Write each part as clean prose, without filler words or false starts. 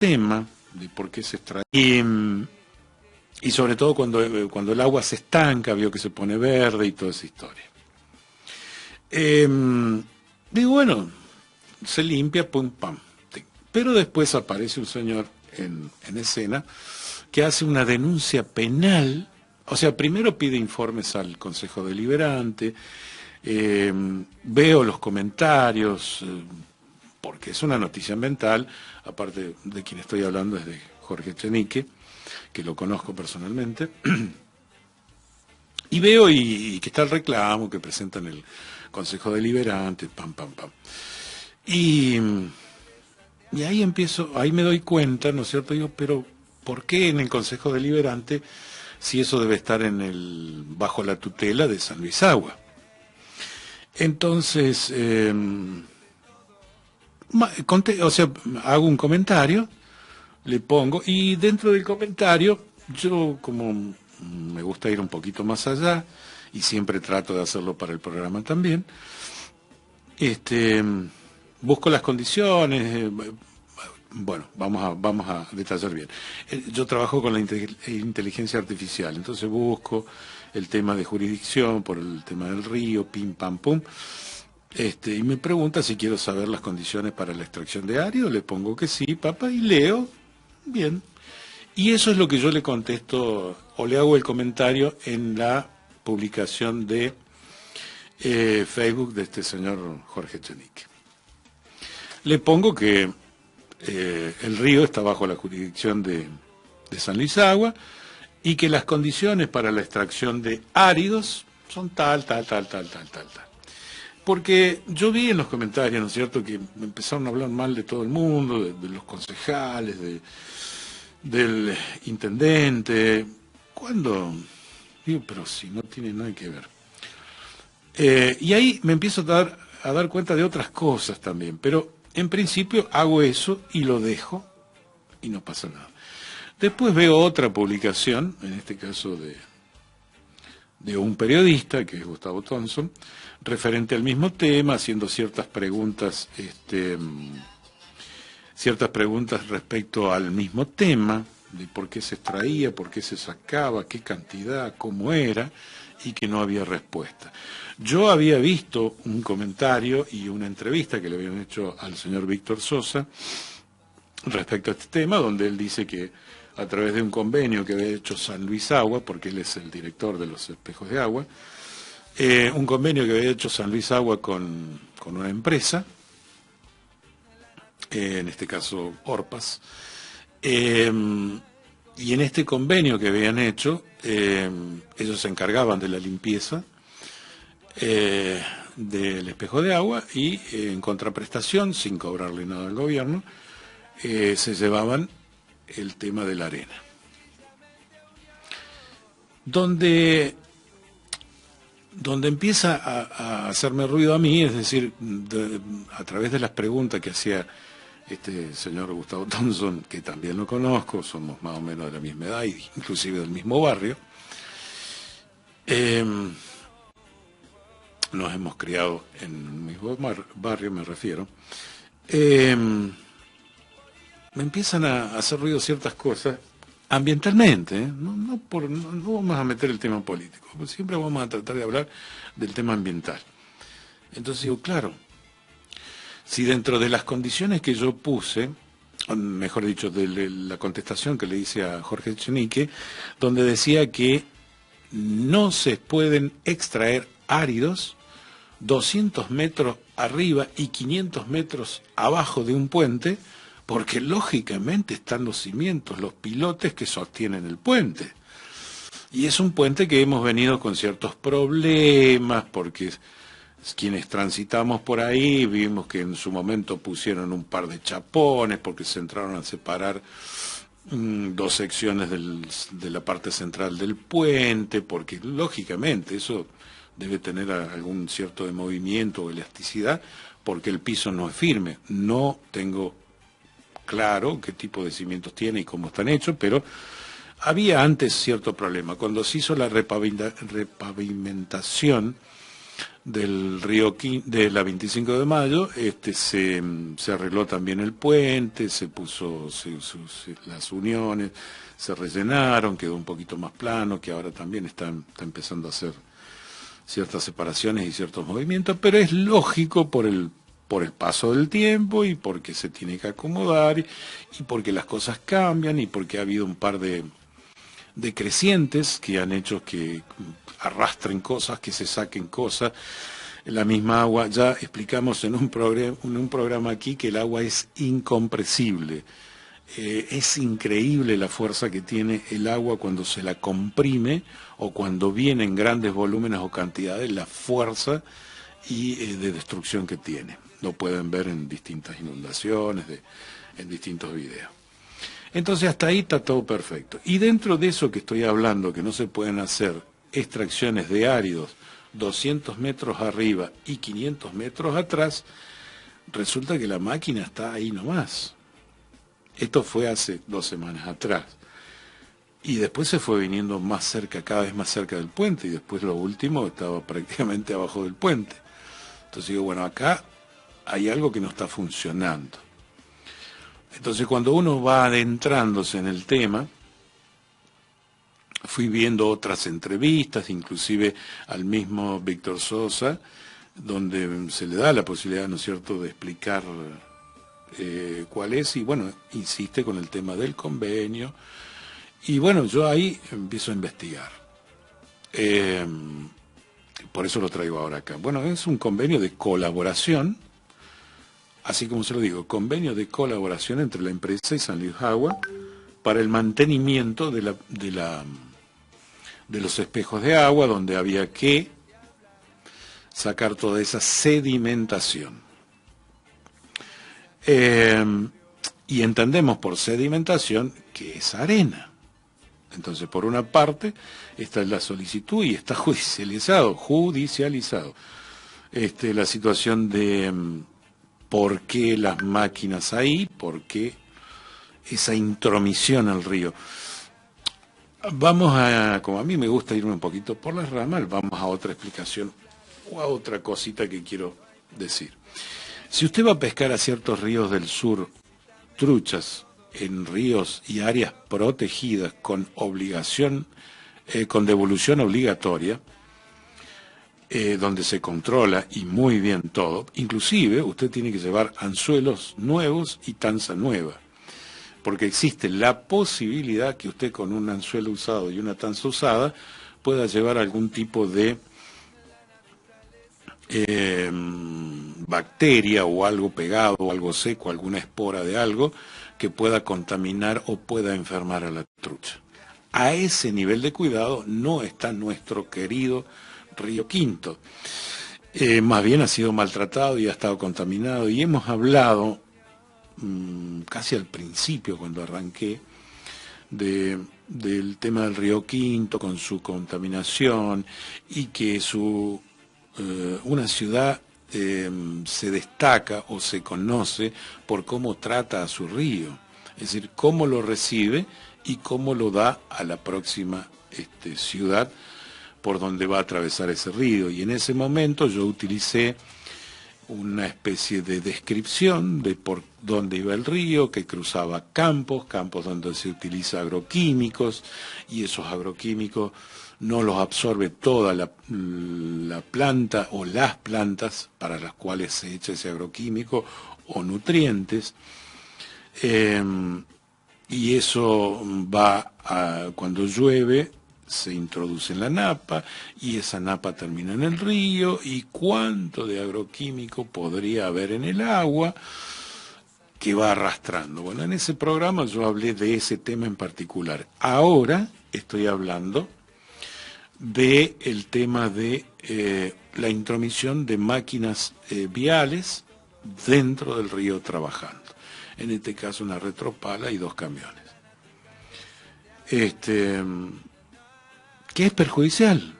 tema de por qué se extrae. Y sobre todo cuando el agua se estanca, vio que se pone verde y toda esa historia. Digo, bueno, se limpia, pum, pam. Pero después aparece un señor en escena que hace una denuncia penal. O sea, primero pide informes al Consejo Deliberante, veo los comentarios, porque es una noticia ambiental, aparte de quien estoy hablando es de Jorge Echenique, que lo conozco personalmente, y veo y que está el reclamo que presentan el Consejo Deliberante, pam, pam, pam. Y ahí me doy cuenta, ¿no es cierto? Digo, pero ¿por qué en el Consejo Deliberante si eso debe estar bajo la tutela de San Luis Agua? Entonces, hago un comentario, le pongo, y dentro del comentario, yo como me gusta ir un poquito más allá, y siempre trato de hacerlo para el programa también, busco las condiciones, bueno, vamos a detallar bien. Yo trabajo con la inteligencia artificial, entonces busco el tema de jurisdicción por el tema del río, pim, pam, pum. Y me pregunta si quiero saber las condiciones para la extracción de árido, le pongo que sí, papá, y leo, bien. Y eso es lo que yo le contesto, o le hago el comentario en la publicación de Facebook de este señor Jorge Echenique. Le pongo que el río está bajo la jurisdicción de San Luis Agua y que las condiciones para la extracción de áridos son tal. Porque yo vi en los comentarios, ¿no es cierto?, que empezaron a hablar mal de todo el mundo, de los concejales, del intendente. ¿Cuándo? Digo, pero si no tiene nada que ver. Y ahí me empiezo a dar cuenta de otras cosas también, pero en principio hago eso y lo dejo y no pasa nada. Después veo otra publicación, en este caso de un periodista, que es Gustavo Thompson, referente al mismo tema, haciendo ciertas preguntas respecto al mismo tema, de por qué se extraía, por qué se sacaba, qué cantidad, cómo era, y que no había respuesta. Yo había visto un comentario y una entrevista que le habían hecho al señor Víctor Sosa respecto a este tema, donde él dice que a través de un convenio que había hecho San Luis Agua, porque él es el director de los espejos de agua, un convenio que había hecho San Luis Agua con una empresa, en este caso Orpas, y en este convenio que habían hecho, ellos se encargaban de la limpieza del espejo de agua y en contraprestación, sin cobrarle nada al gobierno, se llevaban el tema de la arena. Donde empieza a hacerme ruido a mí, es decir, a través de las preguntas que hacía este señor Gustavo Thompson, que también lo conozco, somos más o menos de la misma edad, inclusive del mismo barrio, nos hemos criado en el mismo barrio, me refiero, me empiezan a hacer ruido ciertas cosas ambientalmente, ¿eh? No vamos a meter el tema político, siempre vamos a tratar de hablar del tema ambiental. Entonces digo, claro, si dentro de las condiciones que yo puse, mejor dicho, de la contestación que le hice a Jorge Echenique, donde decía que no se pueden extraer áridos 200 metros arriba y 500 metros abajo de un puente, porque lógicamente están los cimientos, los pilotes que sostienen el puente. Y es un puente que hemos venido con ciertos problemas, porque quienes transitamos por ahí vimos que en su momento pusieron un par de chapones, porque se entraron a separar dos secciones de la parte central del puente, porque lógicamente eso debe tener algún cierto de movimiento o elasticidad, porque el piso no es firme. No tengo claro qué tipo de cimientos tiene y cómo están hechos, pero había antes cierto problema. Cuando se hizo la repavimentación del río de la 25 de Mayo, se arregló también el puente, se puso las uniones, se rellenaron, quedó un poquito más plano, que ahora también está empezando a hacer ciertas separaciones y ciertos movimientos, pero es lógico por el paso del tiempo y porque se tiene que acomodar y porque las cosas cambian y porque ha habido un par de crecientes que han hecho que arrastren cosas, que se saquen cosas. La misma agua, ya explicamos en un programa aquí que el agua es incompresible. Es increíble la fuerza que tiene el agua cuando se la comprime o cuando viene en grandes volúmenes o cantidades, la fuerza y de destrucción que tiene. Lo pueden ver en distintas inundaciones, en distintos videos. Entonces hasta ahí está todo perfecto. Y dentro de eso que estoy hablando, que no se pueden hacer extracciones de áridos 200 metros arriba y 500 metros atrás, resulta que la máquina está ahí nomás. Esto fue hace 2 semanas atrás. Y después se fue viniendo más cerca, cada vez más cerca del puente, y después lo último estaba prácticamente abajo del puente. Entonces digo, bueno, acá hay algo que no está funcionando. Entonces cuando uno va adentrándose en el tema, fui viendo otras entrevistas, inclusive al mismo Víctor Sosa, donde se le da la posibilidad, ¿no es cierto?, de explicar cuál es, y bueno, insiste con el tema del convenio, y bueno, yo ahí empiezo a investigar. Por eso lo traigo ahora acá. Bueno, es un convenio de colaboración, así como se lo digo, convenio de colaboración entre la empresa y San Luis Agua para el mantenimiento de los espejos de agua, donde había que sacar toda esa sedimentación. Y entendemos por sedimentación que es arena. Entonces, por una parte, esta es la solicitud y está judicializado la situación de por qué las máquinas ahí, por qué esa intromisión al río. Vamos a, como a mí me gusta irme un poquito por las ramas, vamos a otra explicación o a otra cosita que quiero decir. Si usted va a pescar a ciertos ríos del sur, truchas, en ríos y áreas protegidas con obligación, con devolución obligatoria, donde se controla y muy bien todo, inclusive usted tiene que llevar anzuelos nuevos y tanza nueva, porque existe la posibilidad que usted con un anzuelo usado y una tanza usada pueda llevar algún tipo de bacteria o algo pegado, o algo seco, alguna espora de algo que pueda contaminar o pueda enfermar a la trucha. A ese nivel de cuidado no está nuestro querido Río Quinto. Más bien ha sido maltratado y ha estado contaminado, y hemos hablado casi al principio, cuando arranqué, del tema del Río Quinto con su contaminación, y que una ciudad se destaca o se conoce por cómo trata a su río, es decir, cómo lo recibe y cómo lo da a la próxima ciudad por donde va a atravesar ese río. Y en ese momento yo utilicé una especie de descripción de por dónde iba el río, que cruzaba campos donde se utiliza agroquímicos, y esos agroquímicos no los absorbe toda la planta o las plantas para las cuales se echa ese agroquímico o nutrientes, y eso va cuando llueve, se introduce en la napa, y esa napa termina en el río, y cuánto de agroquímico podría haber en el agua que va arrastrando. Bueno, en ese programa yo hablé de ese tema en particular. Ahora estoy hablando del tema de la intromisión de máquinas viales dentro del río trabajando. En este caso una retropala y 2 camiones. Que es perjudicial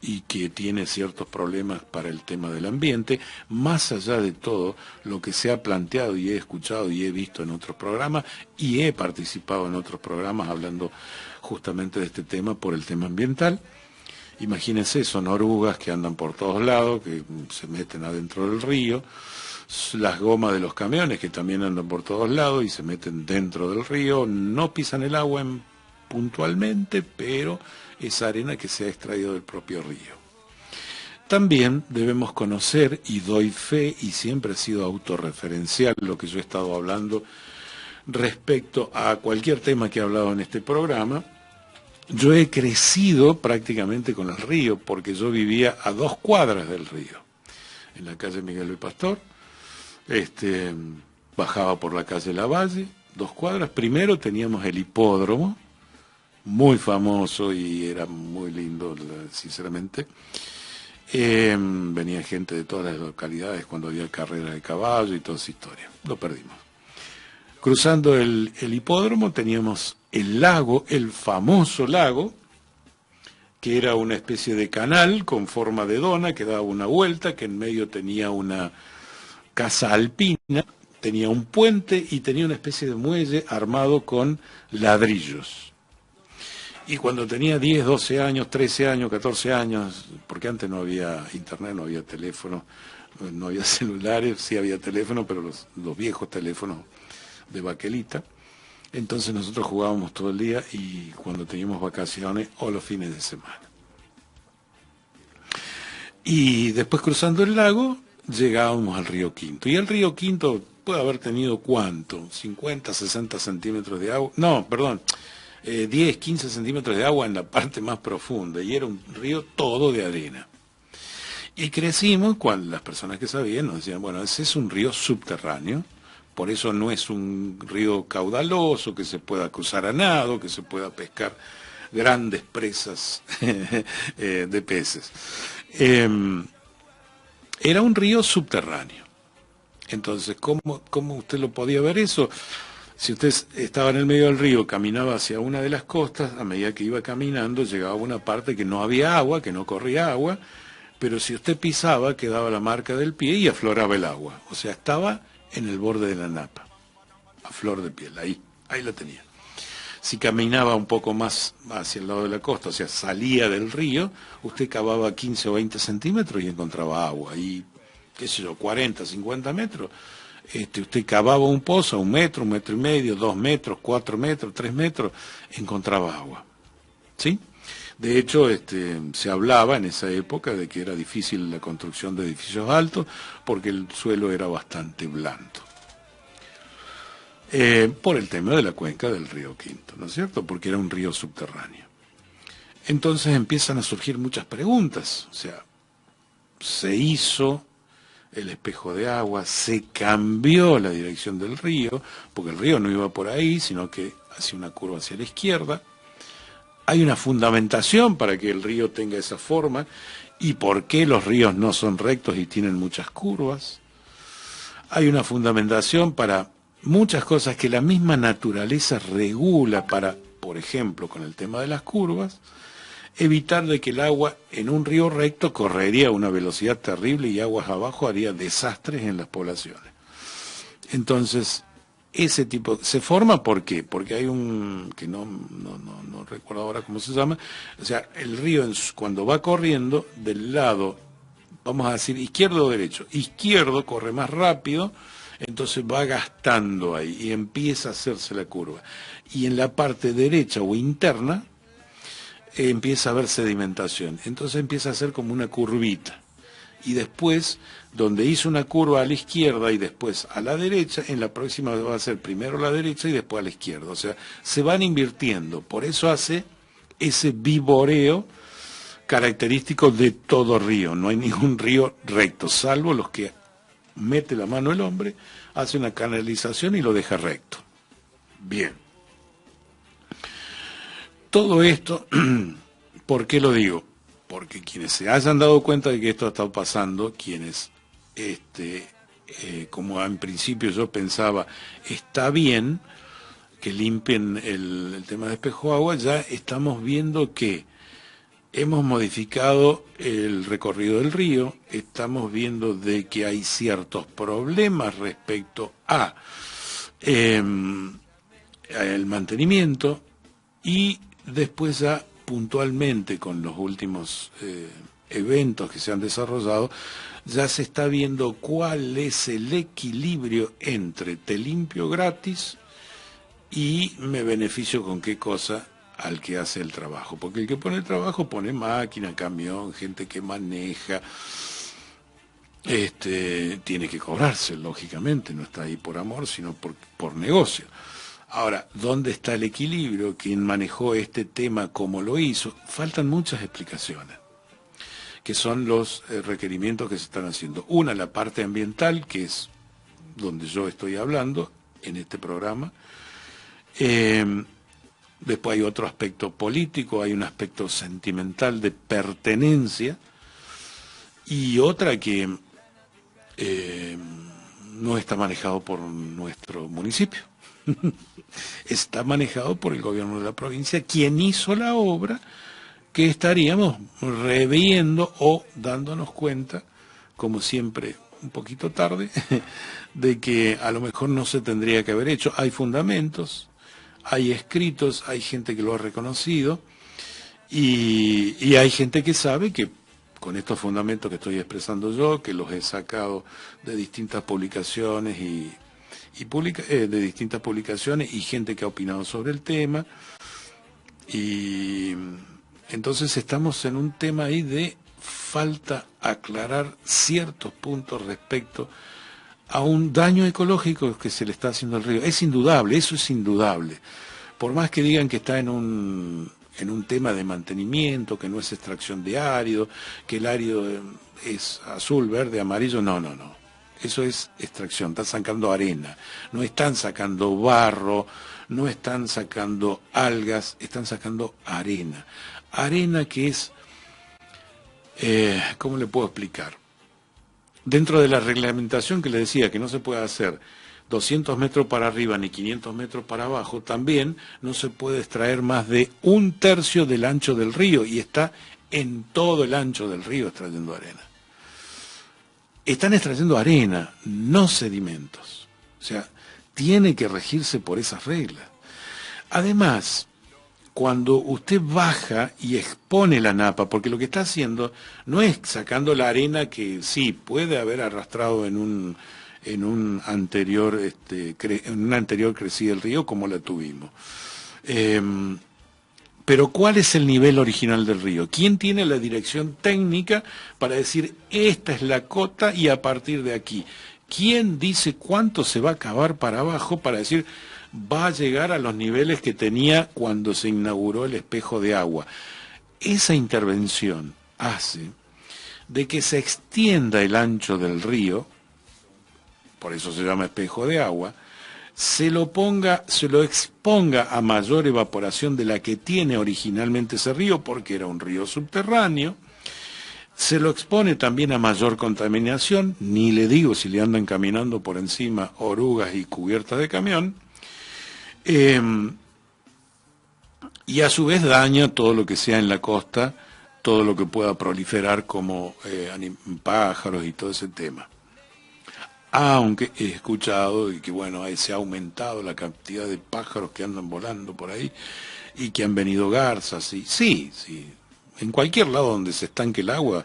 y que tiene ciertos problemas para el tema del ambiente, más allá de todo lo que se ha planteado y he escuchado y he visto en otros programas, y he participado en otros programas hablando justamente de este tema por el tema ambiental. Imagínense, son orugas que andan por todos lados, que se meten adentro del río, las gomas de los camiones que también andan por todos lados y se meten dentro del río, no pisan el agua puntualmente, pero es arena que se ha extraído del propio río. También debemos conocer, y doy fe, y siempre ha sido autorreferencial lo que yo he estado hablando respecto a cualquier tema que he hablado en este programa. Yo he crecido prácticamente con el río, porque yo vivía a 2 cuadras del río, en la calle Miguel Luis Pastor. Bajaba por la calle Lavalle, 2 cuadras. Primero teníamos el hipódromo, muy famoso y era muy lindo, sinceramente. Venía gente de todas las localidades cuando había carrera de caballo y toda esa historia. Lo perdimos. Cruzando el hipódromo teníamos el lago, el famoso lago, que era una especie de canal con forma de dona que daba una vuelta, que en medio tenía una casa alpina, tenía un puente y tenía una especie de muelle armado con ladrillos. Y cuando tenía 10, 12 años, 13 años, 14 años, porque antes no había internet, no había teléfono, no había celulares, sí había teléfono, pero los viejos teléfonos de baquelita. Entonces nosotros jugábamos todo el día y cuando teníamos vacaciones o los fines de semana. Y después cruzando el lago llegábamos al río Quinto. Y el río Quinto puede haber tenido ¿cuánto? 50, 60 centímetros de agua. No, perdón. 10, 15 centímetros de agua en la parte más profunda, y era un río todo de arena. Y crecimos cuando las personas que sabían nos decían, bueno, ese es un río subterráneo, por eso no es un río caudaloso, que se pueda cruzar a nado, que se pueda pescar grandes presas de peces. Era un río subterráneo. Entonces, ¿cómo usted lo podía ver eso? Si usted estaba en el medio del río, caminaba hacia una de las costas, a medida que iba caminando llegaba a una parte que no había agua, que no corría agua, pero si usted pisaba quedaba la marca del pie y afloraba el agua. O sea, estaba en el borde de la napa, a flor de piel, ahí la tenía. Si caminaba un poco más hacia el lado de la costa, o sea, salía del río, usted cavaba 15 o 20 centímetros y encontraba agua. Y, qué sé yo, 40, 50 metros. Usted cavaba un pozo a 1 metro, 1,5 metros, 2 metros, 4 metros, 3 metros, encontraba agua. ¿Sí? De hecho, se hablaba en esa época de que era difícil la construcción de edificios altos porque el suelo era bastante blando. Por el tema de la cuenca del río Quinto, ¿no es cierto? Porque era un río subterráneo. Entonces empiezan a surgir muchas preguntas. O sea, se hizo el espejo de agua, se cambió la dirección del río, porque el río no iba por ahí, sino que hacía una curva hacia la izquierda. Hay una fundamentación para que el río tenga esa forma, y por qué los ríos no son rectos y tienen muchas curvas. Hay una fundamentación para muchas cosas que la misma naturaleza regula para, por ejemplo, con el tema de las curvas, evitar de que el agua en un río recto correría a una velocidad terrible y aguas abajo haría desastres en las poblaciones. Entonces, ese tipo se forma, ¿por qué? Porque hay un, que no recuerdo ahora cómo se llama, o sea, el río cuando va corriendo del lado, vamos a decir izquierdo o derecho, izquierdo corre más rápido, entonces va gastando ahí y empieza a hacerse la curva. Y en la parte derecha o interna, empieza a haber sedimentación, entonces empieza a ser como una curvita, y después, donde hizo una curva a la izquierda y después a la derecha, en la próxima va a ser primero a la derecha y después a la izquierda, o sea, se van invirtiendo, por eso hace ese viboreo característico de todo río. No hay ningún río recto, salvo los que mete la mano el hombre, hace una canalización y lo deja recto. Bien. Todo esto, ¿por qué lo digo? Porque quienes se hayan dado cuenta de que esto ha estado pasando, quienes, como en principio yo pensaba, está bien que limpien el tema de espejo agua, ya estamos viendo que hemos modificado el recorrido del río, estamos viendo de que hay ciertos problemas respecto a el mantenimiento, y después ya puntualmente con los últimos eventos que se han desarrollado, ya se está viendo cuál es el equilibrio entre te limpio gratis y me beneficio con qué cosa al que hace el trabajo. Porque el que pone el trabajo pone máquina, camión, gente que maneja, tiene que cobrarse, lógicamente, no está ahí por amor, sino por negocio. Ahora, ¿dónde está el equilibrio? ¿Quién manejó este tema como lo hizo? Faltan muchas explicaciones, que son los requerimientos que se están haciendo. Una, la parte ambiental, que es donde yo estoy hablando en este programa. Después hay otro aspecto político, hay un aspecto sentimental de pertenencia, y otra que no está manejado por nuestro municipio. Está manejado por el gobierno de la provincia, quien hizo la obra, que estaríamos reviendo o dándonos cuenta, como siempre un poquito tarde, de que a lo mejor no se tendría que haber hecho. Hay fundamentos, hay escritos, hay gente que lo ha reconocido, y hay gente que sabe que con estos fundamentos que estoy expresando yo, que los he sacado de distintas publicaciones de distintas publicaciones y gente que ha opinado sobre el tema, y entonces estamos en un tema ahí de falta aclarar ciertos puntos respecto a un daño ecológico que se le está haciendo al río. Es indudable, eso es indudable. Por más que digan que está en un tema de mantenimiento, que no es extracción de árido, que el árido es azul, verde, amarillo, no. Eso es extracción, están sacando arena, no están sacando barro, no están sacando algas, están sacando arena. Arena que es, ¿cómo le puedo explicar? Dentro de la reglamentación que le decía que no se puede hacer 200 metros para arriba ni 500 metros para abajo, también no se puede extraer más de 1/3 del ancho del río, y está en todo el ancho del río extrayendo arena. Están extrayendo arena, no sedimentos. O sea, tiene que regirse por esas reglas. Además, cuando usted baja y expone la napa, porque lo que está haciendo no es sacando la arena que sí puede haber arrastrado en un anterior crecida del río como la tuvimos. Pero ¿cuál es el nivel original del río? ¿Quién tiene la dirección técnica para decir esta es la cota y a partir de aquí? ¿Quién dice cuánto se va a cavar para abajo para decir va a llegar a los niveles que tenía cuando se inauguró el espejo de agua? Esa intervención hace de que se extienda el ancho del río, por eso se llama espejo de agua, se lo exponga a mayor evaporación de la que tiene originalmente ese río, porque era un río subterráneo, se lo expone también a mayor contaminación, ni le digo si le andan caminando por encima orugas y cubiertas de camión, y a su vez daña todo lo que sea en la costa, todo lo que pueda proliferar como pájaros y todo ese tema. Aunque he escuchado y que bueno, se ha aumentado la cantidad de pájaros que andan volando por ahí y que han venido garzas, y sí, en cualquier lado donde se estanque el agua,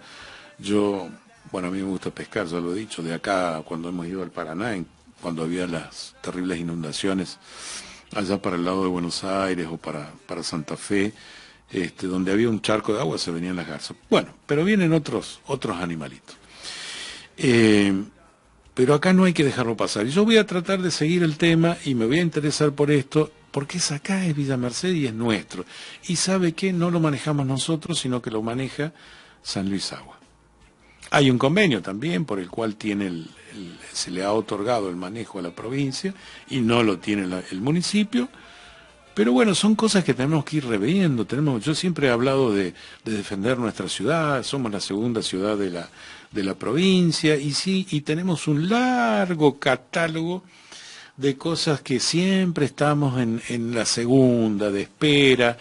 bueno, a mí me gusta pescar, ya lo he dicho, de acá cuando hemos ido al Paraná, cuando había las terribles inundaciones allá para el lado de Buenos Aires o para Santa Fe, donde había un charco de agua se venían las garzas. Bueno, pero vienen otros animalitos. Pero acá no hay que dejarlo pasar. Y yo voy a tratar de seguir el tema y me voy a interesar por esto, porque acá es Villa Merced y es nuestro. Y ¿sabe qué? No lo manejamos nosotros, sino que lo maneja San Luis Agua. Hay un convenio también por el cual se le ha otorgado el manejo a la provincia y no lo tiene el municipio. Pero bueno, son cosas que tenemos que ir reviendo. Yo siempre he hablado de defender nuestra ciudad, somos la segunda ciudad de la provincia, y sí, y tenemos un largo catálogo de cosas que siempre estamos en la segunda, de espera,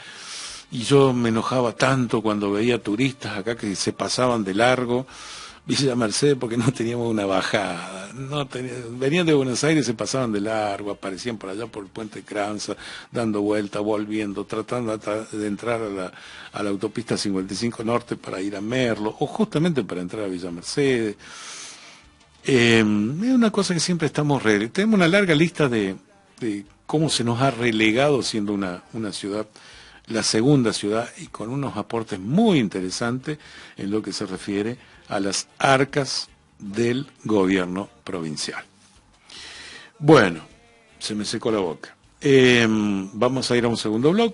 y yo me enojaba tanto cuando veía turistas acá que se pasaban de largo, Villa Mercedes porque no teníamos una bajada. Venían de Buenos Aires, se pasaban de largo, aparecían por allá por el puente Cranza, dando vuelta, volviendo, tratando de entrar a la autopista 55 Norte para ir a Merlo, o justamente para entrar a Villa Mercedes. Es una cosa que siempre estamos... Tenemos una larga lista de cómo se nos ha relegado siendo una ciudad, la segunda ciudad, y con unos aportes muy interesantes en lo que se refiere a las arcas del gobierno provincial. Bueno, se me secó la boca. Vamos a ir a un segundo bloque.